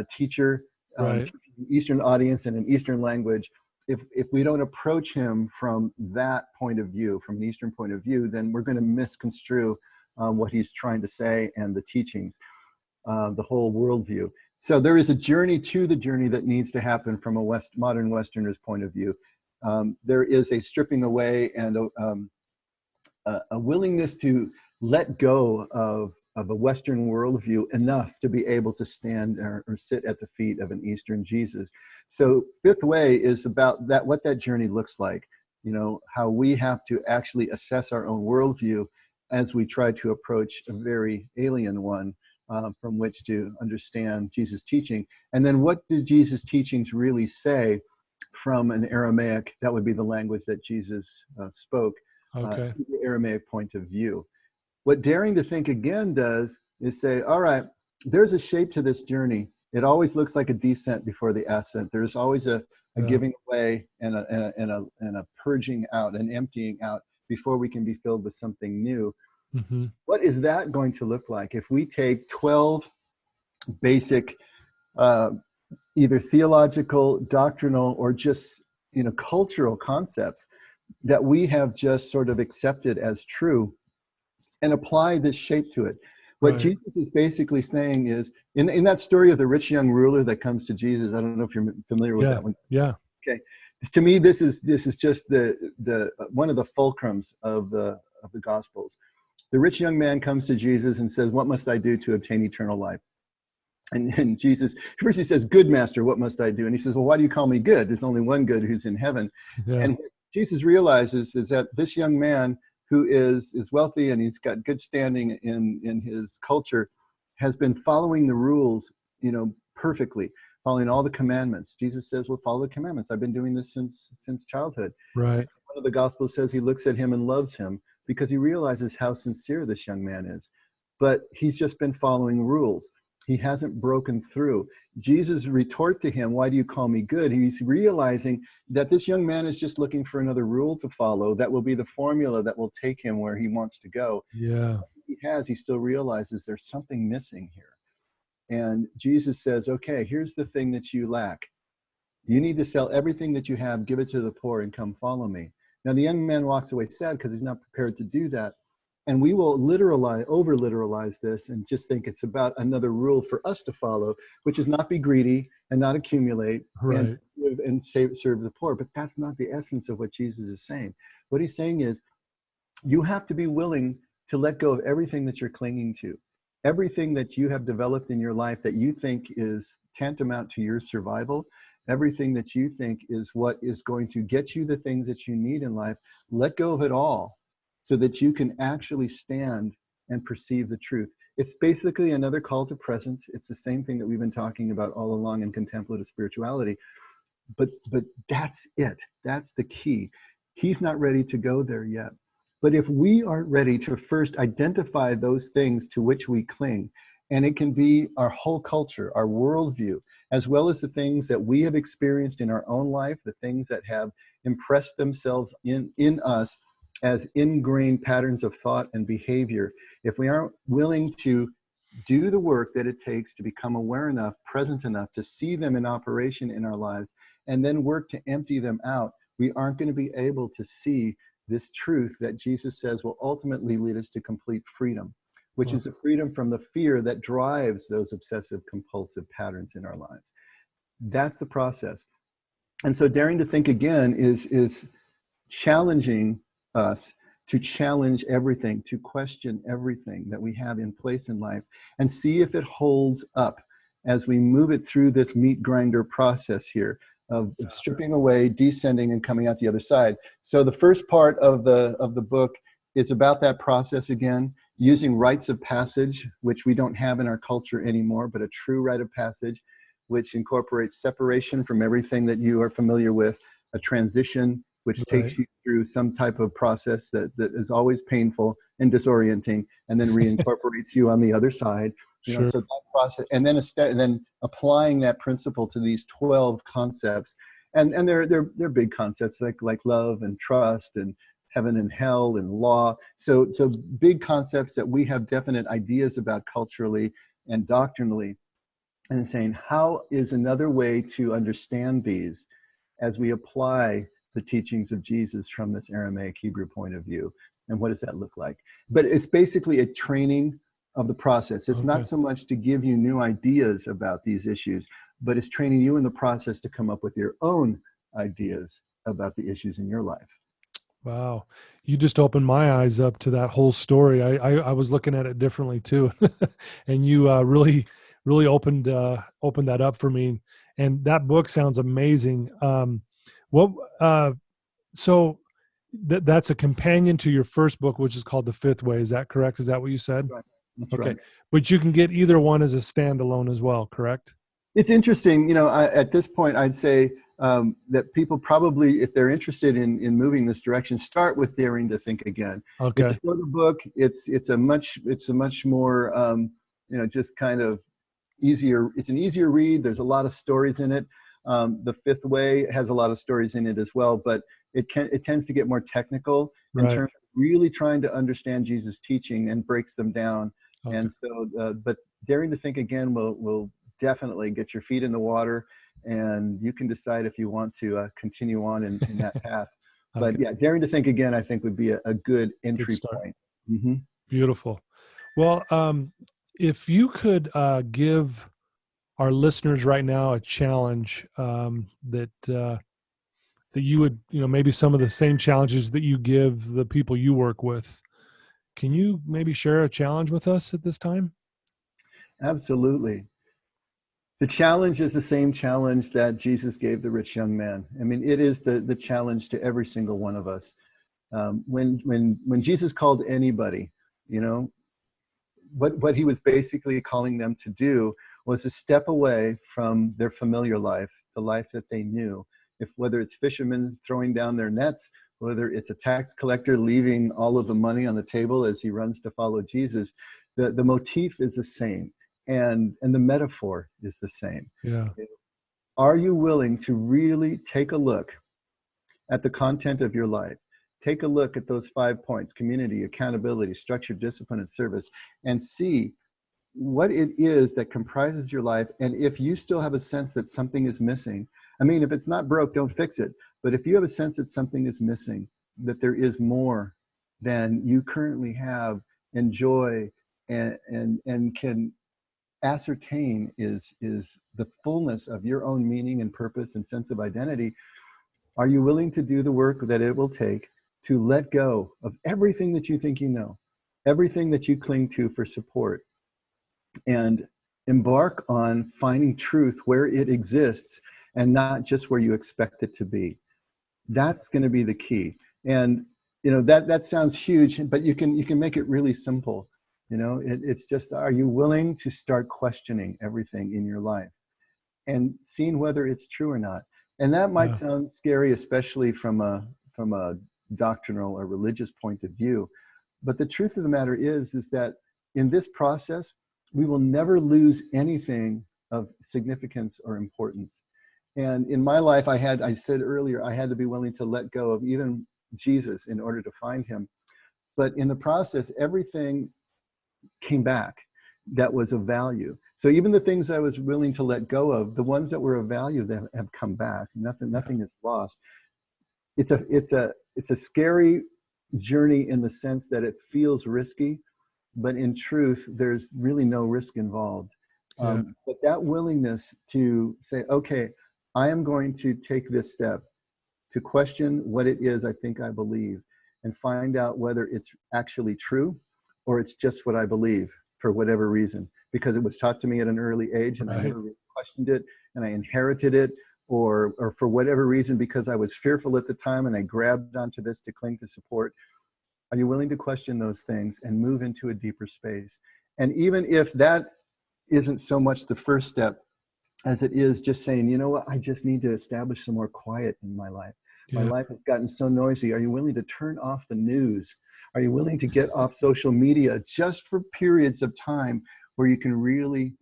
teacher, Right. Eastern audience in an Eastern language. If we don't approach him from that point of view, from an Eastern point of view, then we're going to misconstrue what he's trying to say and the teachings, the whole worldview. So there is a journey to the journey that needs to happen from a modern Westerner's point of view. There is a stripping away and a willingness to let go of a Western worldview enough to be able to stand or sit at the feet of an Eastern Jesus. So Fifth Way is about that, what that journey looks like, how we have to actually assess our own worldview as we try to approach a very alien one from which to understand Jesus' teaching. And then what do Jesus' teachings really say from an Aramaic, that would be the language that Jesus spoke, Okay. the Aramaic point of view. What Daring to Think Again does is say, all right, there's a shape to this journey. It always looks like a descent before the ascent. There's always a giving away and a purging out, an emptying out before we can be filled with something new. Mm-hmm. What is that going to look like if we take 12 basic, either theological, doctrinal, or just cultural concepts that we have just sort of accepted as true, and apply this shape to it? What right. Jesus is basically saying is, in that story of the rich young ruler that comes to Jesus, I don't know if you're familiar with that one. Yeah. Okay. To me, this is just the one of the fulcrums of the Gospels. The rich young man comes to Jesus and says, "What must I do to obtain eternal life?" And Jesus, first he says, "Good master, what must I do?" And he says, "Well, why do you call me good? There's only one good who's in heaven." Yeah. And Jesus realizes is that this young man, who is wealthy and he's got good standing in his culture, has been following the rules, perfectly, following all the commandments. Jesus says, "Well, follow the commandments. I've been doing this since childhood." Right. One of the Gospels says he looks at him and loves him because he realizes how sincere this young man is. But he's just been following rules. He hasn't broken through. Jesus' retort to him, "Why do you call me good?" He's realizing that this young man is just looking for another rule to follow that will be the formula that will take him where he wants to go. Yeah. He still realizes there's something missing here. And Jesus says, "Okay, here's the thing that you lack. You need to sell everything that you have, give it to the poor, and come follow me." Now, the young man walks away sad because he's not prepared to do that. And we will over-literalize this and just think it's about another rule for us to follow, which is not be greedy and not accumulate, right, and serve the poor. But that's not the essence of what Jesus is saying. What he's saying is, you have to be willing to let go of everything that you're clinging to, everything that you have developed in your life that you think is tantamount to your survival, everything that you think is what is going to get you the things that you need in life. Let go of it all, so that you can actually stand and perceive the truth. It's basically another call to presence. It's the same thing that we've been talking about all along in contemplative spirituality. But that's it. That's the key. He's not ready to go there yet. But if we aren't ready to first identify those things to which we cling, and it can be our whole culture, our worldview, as well as the things that we have experienced in our own life, the things that have impressed themselves in us as ingrained patterns of thought and behavior, if we aren't willing to do the work that it takes to become aware enough, present enough to see them in operation in our lives, and then work to empty them out, we aren't going to be able to see this truth that Jesus says will ultimately lead us to complete freedom, which is the freedom from the fear that drives those obsessive compulsive patterns in our lives. That's the process. And so daring to think again is challenging us to challenge everything, to question everything that we have in place in life, and see if it holds up as we move it through this meat grinder process here of stripping away, descending, and coming out the other side. So the first part of the book is about that process again, using rites of passage, which we don't have in our culture anymore, but a true rite of passage, which incorporates separation from everything that you are familiar with, a transition, which takes you through some type of process that is always painful and disorienting, and then reincorporates you on the other side. You know, so that process, and then applying that principle to these 12 concepts, and they're big concepts like love and trust and heaven and hell and law. So big concepts that we have definite ideas about culturally and doctrinally, and saying, how is another way to understand these as we apply the teachings of Jesus from this Aramaic Hebrew point of view? And what does that look like? But it's basically a training of the process. It's not so much to give you new ideas about these issues, but it's training you in the process to come up with your own ideas about the issues in your life. Wow. You just opened my eyes up to that whole story. I was looking at it differently too. And you really opened that up for me. And that book sounds amazing. What so that's a companion to your first book, which is called The Fifth Way. Is that correct? Is that what you said? Right. That's Okay. right. But you can get either one as a standalone as well, correct? It's interesting, at this point, I'd say that people probably, if they're interested in moving this direction, start with Daring to Think Again. It's a Okay. shorter book. It's a much more, just kind of easier. It's an easier read. There's a lot of stories in it. The Fifth Way has a lot of stories in it as well, but it tends to get more technical in Right. terms of really trying to understand Jesus' teaching and breaks them down. Okay. And so, but Daring to Think Again will definitely get your feet in the water, and you can decide if you want to continue on in that path. But yeah, Daring to Think Again, I think, would be a good Good entry start. point. Mm-hmm. Beautiful. Well, if you could give our listeners right now a challenge that you would, maybe some of the same challenges that you give the people you work with, can you maybe share a challenge with us at this time? Absolutely. The challenge is the same challenge that Jesus gave the rich young man. I mean, it is the challenge to every single one of us. When Jesus called anybody, what he was basically calling them to do was to step away from their familiar life, the life that they knew. Whether it's fishermen throwing down their nets, whether it's a tax collector leaving all of the money on the table as he runs to follow Jesus, the motif is the same, and the metaphor is the same. Yeah. Are you willing to really take a look at the content of your life? Take a look at those 5 points: community, accountability, structure, discipline, and service, and see what it is that comprises your life. And if you still have a sense that something is missing, I mean, if it's not broke, don't fix it. But if you have a sense that something is missing, that there is more than you currently have, enjoy, and can ascertain is the fullness of your own meaning and purpose and sense of identity, are you willing to do the work that it will take to let go of everything that you think you know, everything that you cling to for support, and embark on finding truth where it exists and not just where you expect it to be? That's going to be the key. And that sounds huge, but you can make it really simple. It's just, are you willing to start questioning everything in your life and seeing whether it's true or not? And that might Yeah. sound scary, especially from a doctrinal or religious point of view. But the truth of the matter is that in this process, we will never lose anything of significance or importance. And in my life, I said earlier, I had to be willing to let go of even Jesus in order to find him. But in the process, everything came back that was of value. So even the things I was willing to let go of, the ones that were of value, that have come back. Nothing is lost. It's a scary journey in the sense that it feels risky, but in truth, there's really no risk involved. Yeah. But that willingness to say, okay, I am going to take this step to question what it is I think I believe and find out whether it's actually true or it's just what I believe for whatever reason, because it was taught to me at an early age and I never really questioned it and I inherited it, or for whatever reason, because I was fearful at the time and I grabbed onto this to cling to support. Are you willing to question those things and move into a deeper space? And even if that isn't so much the first step as it is just saying, you know what, I just need to establish some more quiet in my life. My life has gotten so noisy. Are you willing to turn off the news? Are you willing to get off social media just for periods of time where you can really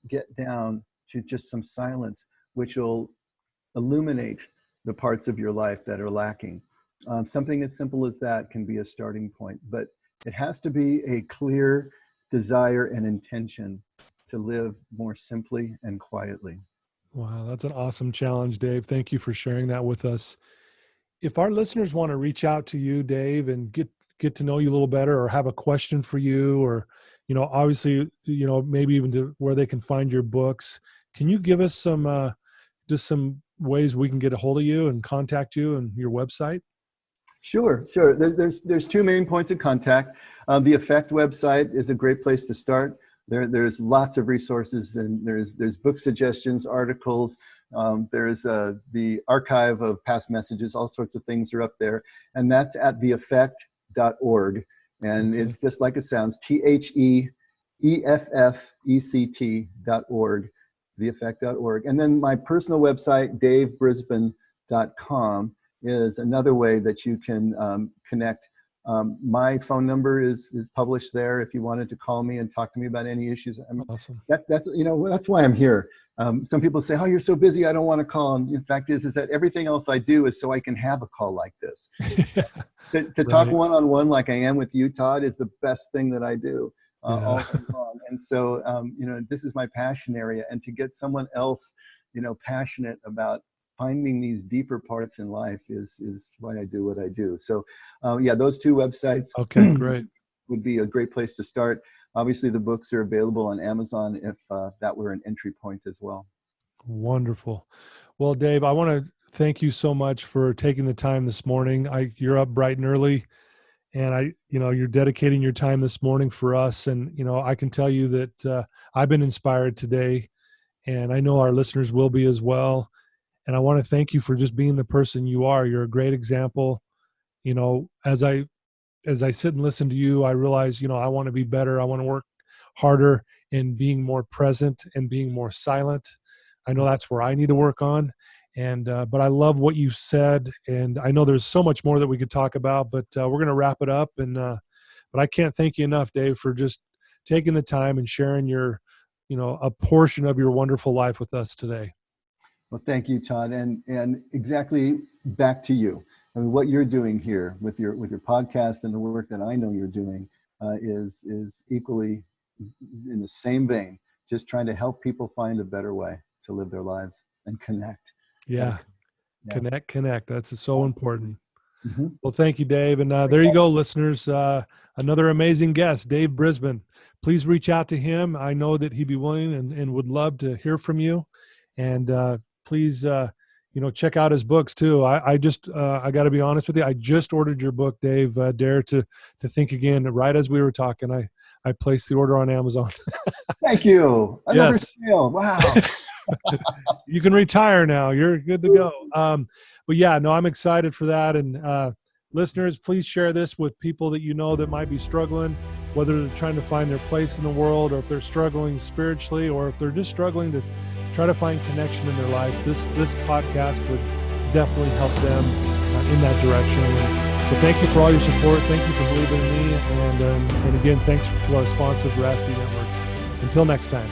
get down to just some silence, which will illuminate the parts of your life that are lacking? Something as simple as that can be a starting point, but it has to be a clear desire and intention to live more simply and quietly. Wow, that's an awesome challenge, Dave. Thank you for sharing that with us. If our listeners want to reach out to you, Dave, and get to know you a little better, or have a question for you, or, obviously, maybe even to where they can find your books, can you give us some, just some ways we can get a hold of you and contact you and your website? Sure. There's two main points of contact. The Effect website is a great place to start. There's lots of resources, and there's book suggestions, articles. There's the archive of past messages. All sorts of things are up there, and that's at theeffect.org. And it's just like it sounds, THEEFFECT.org, theeffect.org. And then my personal website, davebrisbin.com, is another way that you can connect. My phone number is published there if you wanted to call me and talk to me about any issues. Awesome. That's why I'm here. Some people say, oh, you're so busy, I don't want to call. And the fact is that everything else I do is so I can have a call like this. To talk one-on-one like I am with you, Todd, is the best thing that I do all day long. And so, this is my passion area, and to get someone else, passionate about finding these deeper parts in life is why I do what I do. So, those two websites great. would be a great place to start. Obviously, the books are available on Amazon if that were an entry point as well. Wonderful. Well, Dave, I want to thank you so much for taking the time this morning. You're up bright and early, and you're dedicating your time this morning for us. And, I can tell you that I've been inspired today, and I know our listeners will be as well. And I want to thank you for just being the person you are. You're a great example. As I sit and listen to you, I realize, I want to be better. I want to work harder in being more present and being more silent. I know that's where I need to work on. And, but I love what you said. And I know there's so much more that we could talk about, but we're going to wrap it up. And, but I can't thank you enough, Dave, for just taking the time and sharing your, a portion of your wonderful life with us today. Well, thank you, Todd, and exactly back to you. I mean, what you're doing here with your podcast and the work that I know you're doing is equally in the same vein. Just trying to help people find a better way to live their lives and connect. Yeah. Connect. That's so important. Mm-hmm. Well, thank you, Dave. And there you go, listeners. Another amazing guest, Dave Brisbin. Please reach out to him. I know that he'd be willing and would love to hear from you. And please, check out his books too. I got to be honest with you. I just ordered your book, Dave, Dare to Think Again. Right as we were talking, I placed the order on Amazon. Thank you. Another sale. Wow. You can retire now. You're good to go. But yeah, no, I'm excited for that. And listeners, please share this with people that that might be struggling, whether they're trying to find their place in the world, or if they're struggling spiritually, or if they're just struggling to try to find connection in their life. This podcast would definitely help them in that direction. So thank you for all your support. Thank you for believing in me. And again, thanks to our sponsor, Veracity Networks. Until next time.